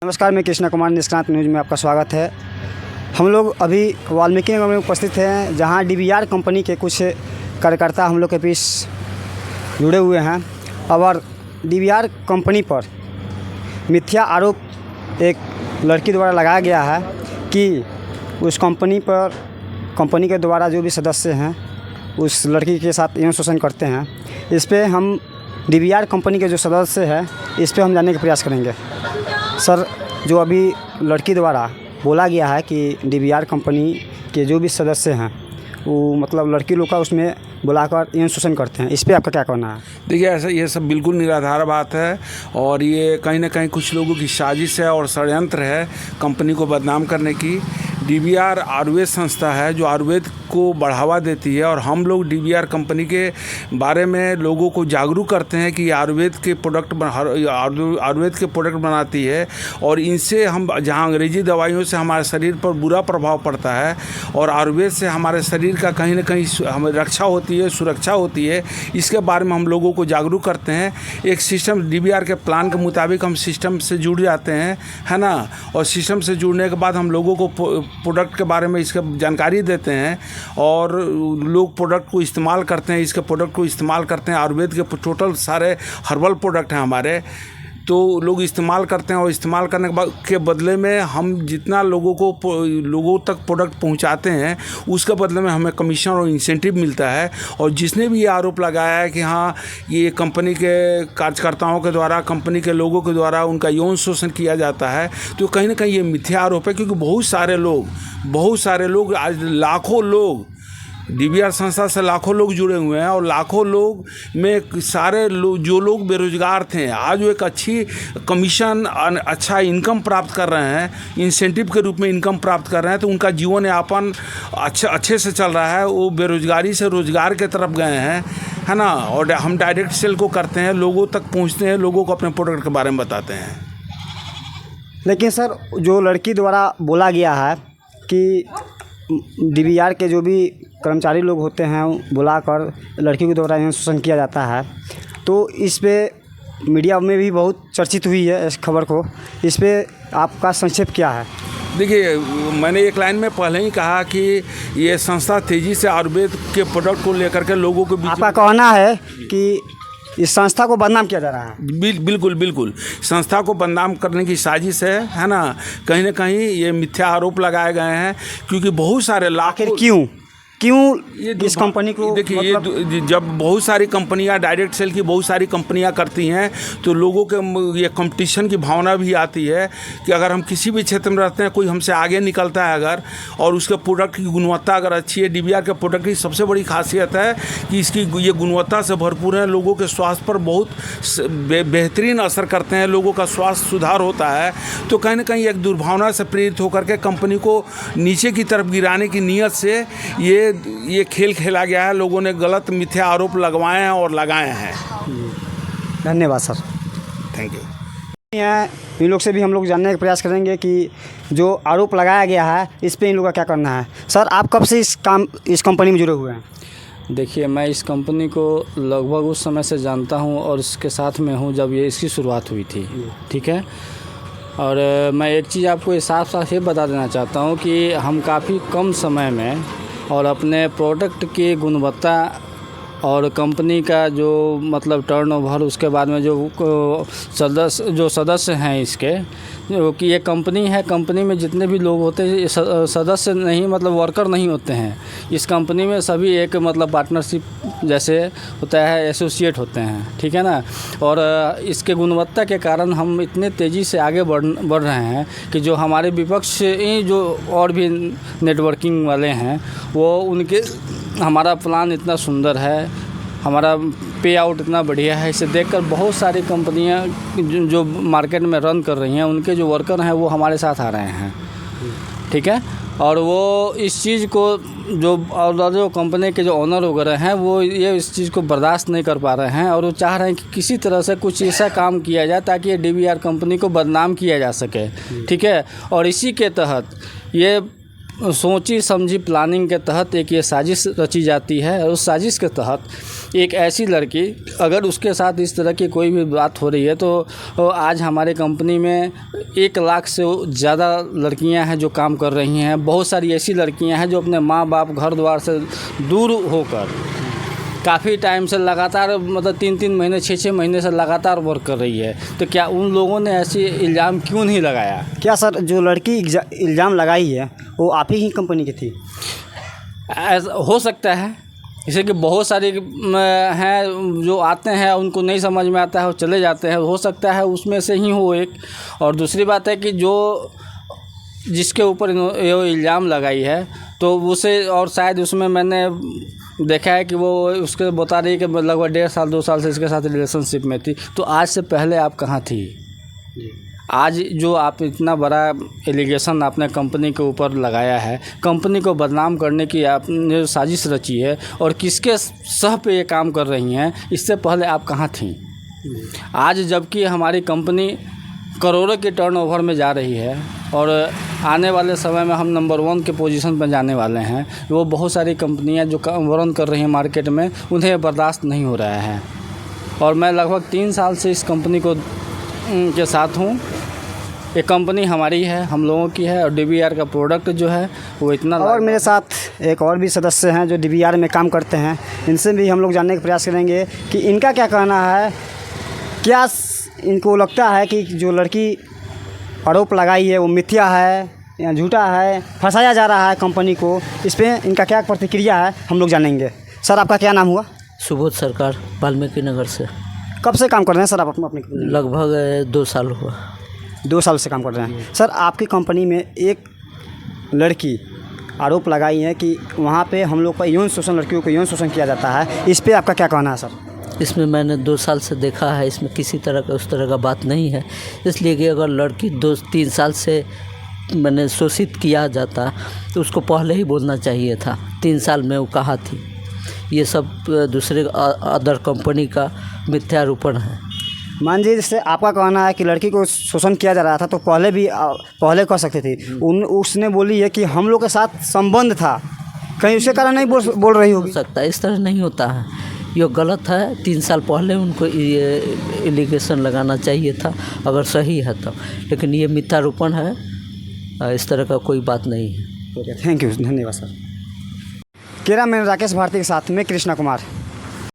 नमस्कार, मैं कृष्णा कुमार निष्णात न्यूज़ में आपका स्वागत है। हम लोग अभी वाल्मीकि नगर में उपस्थित हैं, जहां डीवीआर कंपनी के कुछ कार्यकर्ता हम लोग के बीच जुड़े हुए हैं और डीवीआर कंपनी पर मिथ्या आरोप एक लड़की द्वारा लगाया गया है कि उस कंपनी के द्वारा जो भी सदस्य हैं उस लड़की के साथ यौन शोषण करते हैं। इस पे हम डीवीआर कंपनी के जो सदस्य हैं इस पे हम जानने का प्रयास करेंगे। सर, जो अभी लड़की द्वारा बोला गया है कि डीवीआर कंपनी के जो भी सदस्य हैं वो मतलब लड़की लोग का उसमें बुलाकर यौन शोषण करते हैं, इस पे आपका क्या कहना है? देखिए, ऐसा ये सब बिल्कुल निराधार बात है और ये कहीं ना कहीं कुछ लोगों की साजिश है और षड्यंत्र है कंपनी को बदनाम करने की। डीवीआर आयुर्वेद संस्था है जो आयुर्वेद को बढ़ावा देती है और हम लोग डीवीआर कंपनी के बारे में लोगों को जागरूक करते हैं कि आयुर्वेद के प्रोडक्ट बनाती है और इनसे हम जहां अंग्रेजी दवाइयों से हमारे शरीर पर बुरा प्रभाव पड़ता है और आयुर्वेद से हमारे शरीर का कहीं ना कहीं हमें रक्षा होती है, सुरक्षा होती है, इसके बारे में हम लोगों को जागरूक करते हैं। एक सिस्टम डीवीआर के प्लान के मुताबिक हम सिस्टम से जुड़ जाते हैं, है ना, और सिस्टम से जुड़ने के बाद हम लोगों को प्रोडक्ट के बारे में इसका जानकारी देते हैं और लोग प्रोडक्ट को इस्तेमाल करते हैं। इसके प्रोडक्ट को इस्तेमाल करते हैं, आयुर्वेद के टोटल सारे हर्बल प्रोडक्ट हैं हमारे, तो लोग इस्तेमाल करते हैं और इस्तेमाल करने के बदले में हम जितना लोगों तक प्रोडक्ट पहुंचाते हैं उसके बदले में हमें कमीशन और इंसेंटिव मिलता है। और जिसने भी ये आरोप लगाया है कि हाँ ये कंपनी के कार्यकर्ताओं के द्वारा, कंपनी के लोगों के द्वारा उनका यौन शोषण किया जाता है, तो कहीं ना कहीं ये मिथ्या आरोप है। क्योंकि बहुत सारे लोग आज लाखों लोग डीवीआर संस्था से लाखों लोग जुड़े हुए हैं और लाखों लोग में सारे जो लोग बेरोजगार थे आज वो एक अच्छी कमीशन, अच्छा इनकम प्राप्त कर रहे हैं, इंसेंटिव के रूप में इनकम प्राप्त कर रहे हैं, तो उनका जीवन यापन अच्छे से चल रहा है। वो बेरोजगारी से रोजगार के तरफ गए हैं, है ना। और हम डायरेक्ट सेल को करते हैं, लोगों तक पहुँचते हैं, लोगों को अपने प्रोडक्ट के बारे में बताते हैं। लेकिन सर, जो लड़की द्वारा बोला गया है कि डीवीआर के जो भी कर्मचारी लोग होते हैं बुलाकर लड़की के द्वारा यौन शोषण किया जाता है, तो इस पे मीडिया में भी बहुत चर्चित हुई है इस खबर को। इस पे आपका संक्षेप क्या है? देखिए, मैंने एक लाइन में पहले ही कहा कि ये संस्था तेज़ी से आयुर्वेद के प्रोडक्ट को लेकर के लोगों के बीच, आपका कहना है कि इस संस्था को बदनाम किया जा रहा है? बिल्कुल संस्था को बदनाम करने की साजिश है ना। कहीं ना कहीं ये मिथ्या आरोप लगाए गए हैं क्योंकि बहुत सारे लाखों क्यों इस कंपनी को, देखिए मतलब, ये जब बहुत सारी कंपनियां डायरेक्ट सेल की बहुत सारी कंपनियां करती हैं तो लोगों के ये कंपटीशन की भावना भी आती है कि अगर हम किसी भी क्षेत्र में रहते हैं, कोई हमसे आगे निकलता है अगर, और उसके प्रोडक्ट की गुणवत्ता अगर अच्छी है। डीवीआर के प्रोडक्ट की सबसे बड़ी खासियत है कि इसकी ये गुणवत्ता से भरपूर है, लोगों के स्वास्थ्य पर बहुत बेहतरीन असर करते हैं, लोगों का स्वास्थ्य सुधार होता है। तो कहीं ना कहीं एक दुर्भावना से प्रेरित होकर के कंपनी को नीचे की तरफ गिराने की नीयत से ये खेल खेला गया है। लोगों ने गलत मिथ्या आरोप लगवाए हैं और लगाए हैं। धन्यवाद सर। Thank you. इन लोग से भी हम लोग जानने का प्रयास करेंगे कि जो आरोप लगाया गया है इस पे इन लोगों का क्या करना है। सर, आप कब से इस कंपनी में जुड़े हुए हैं? देखिए, मैं इस कंपनी को लगभग उस समय से जानता हूं और इसके साथ में हूं जब ये इसकी शुरुआत हुई थी, ठीक है। और मैं एक चीज़ आपको साफ साफ ये बता देना चाहता हूं कि हम काफ़ी कम समय में और अपने प्रोडक्ट की गुणवत्ता और कंपनी का जो मतलब टर्नओवर, उसके बाद में जो सदस्य हैं इसके, कि ये कंपनी है, कंपनी में जितने भी लोग होते हैं सदस्य नहीं, मतलब वर्कर नहीं होते हैं इस कंपनी में, सभी एक मतलब पार्टनरशिप जैसे होता है, एसोसिएट होते हैं, ठीक है ना। और इसके गुणवत्ता के कारण हम इतने तेज़ी से आगे बढ़ रहे हैं कि जो हमारे विपक्ष जो और भी नेटवर्किंग वाले हैं वो उनके, हमारा प्लान इतना सुंदर है, हमारा पे आउट इतना बढ़िया है, इसे देखकर बहुत सारी कंपनियां जो मार्केट में रन कर रही हैं उनके जो वर्कर हैं वो हमारे साथ आ रहे हैं, ठीक है। और वो इस चीज़ को जो कंपनी के जो ओनर वगैरह हैं वो ये इस चीज़ को बर्दाश्त नहीं कर पा रहे हैं और वो चाह रहे हैं कि किसी तरह से कुछ ऐसा काम किया जाए ताकि ये डीवीआर कंपनी को बदनाम किया जा सके, ठीक है। और इसी के तहत ये सोची समझी प्लानिंग के तहत एक ये साजिश रची जाती है और उस साजिश के तहत एक ऐसी लड़की, अगर उसके साथ इस तरह की कोई भी बात हो रही है तो आज हमारे कंपनी में 1 लाख से ज़्यादा लड़कियां हैं जो काम कर रही हैं। बहुत सारी ऐसी लड़कियां हैं जो अपने माँ बाप घर द्वार से दूर होकर काफ़ी टाइम से लगातार, मतलब 3-3 महीने 6-6 महीने से लगातार वर्क कर रही है। तो क्या उन लोगों ने ऐसे इल्ज़ाम क्यों नहीं लगाया? क्या सर जो लड़की इल्ज़ाम लगाई है वो आप ही कंपनी की थी? ऐसा हो सकता है, जैसे कि बहुत सारे हैं जो आते हैं उनको नहीं समझ में आता है वो चले जाते हैं, हो सकता है उसमें से ही हो एक। और दूसरी बात है कि जो जिसके ऊपर ये इल्ज़ाम लगाई है तो उसे, और शायद उसमें मैंने देखा है कि वो उसके बता रही है कि लगभग 1.5 साल 2 साल से इसके साथ रिलेशनशिप में थी। तो आज से पहले आप कहाँ थी? आज जो आप इतना बड़ा एलिगेशन आपने कंपनी के ऊपर लगाया है, कंपनी को बदनाम करने की आपने साजिश रची है और किसके सह पे ये काम कर रही हैं, इससे पहले आप कहाँ थी? आज जबकि हमारी कंपनी करोड़ों के टर्नओवर में जा रही है और आने वाले समय में हम नंबर 1 के पोजीशन पर जाने वाले हैं, वो बहुत सारी कंपनियां जो रन कर रही हैं मार्केट में, उन्हें बर्दाश्त नहीं हो रहा है। और मैं लगभग 3 साल से इस कंपनी को के साथ हूँ। ये कंपनी हमारी है, हम लोगों की है, और DBR का प्रोडक्ट जो है वो इतना। और मेरे साथ एक और भी सदस्य हैं जो DBR में काम करते हैं, इनसे भी हम लोग जानने का प्रयास करेंगे कि इनका क्या कहना है। क्या इनको लगता है कि जो लड़की आरोप लगाई है वो मिथ्या है या झूठा है, फंसाया जा रहा है कंपनी को? इस पर इनका क्या प्रतिक्रिया है हम लोग जानेंगे। सर आपका क्या नाम हुआ? सुबोध सरकार, वाल्मीकि नगर से। कब से काम कर रहे हैं सर आप अपनी कंपनी? लगभग 2 साल हुआ। 2 साल से काम कर रहे हैं। सर आपकी कंपनी में एक लड़की आरोप लगाई है कि वहाँ पे हम लोग का यौन शोषण, लड़कियों को यौन शोषण किया जाता है, इस पर आपका क्या कहना है सर? इसमें मैंने 2 साल से देखा है, इसमें किसी तरह का उस तरह का बात नहीं है। इसलिए कि अगर लड़की 2-3 साल से मैंने शोषित किया जाता तो उसको पहले ही बोलना चाहिए था। 3 साल में वो कहाँ थी? ये सब दूसरे अदर कंपनी का मिथ्यारोपण है। मान लीजिए जैसे आपका कहना है कि लड़की को शोषण किया जा रहा था तो पहले कर सकती थी। उसने बोली है कि हम लोग के साथ संबंध था, कहीं उसके कारण नहीं बोल रही होगी? हो सकता है, इस तरह नहीं होता है, ये गलत है। 3 साल पहले उनको ये एलिगेशन लगाना चाहिए था अगर सही है तो, लेकिन ये मिथ्यारोपण है, इस तरह का कोई बात नहीं है। थैंक यू, धन्यवाद सर। कैमरामैन राकेश भारती के साथ में कृष्णा कुमार।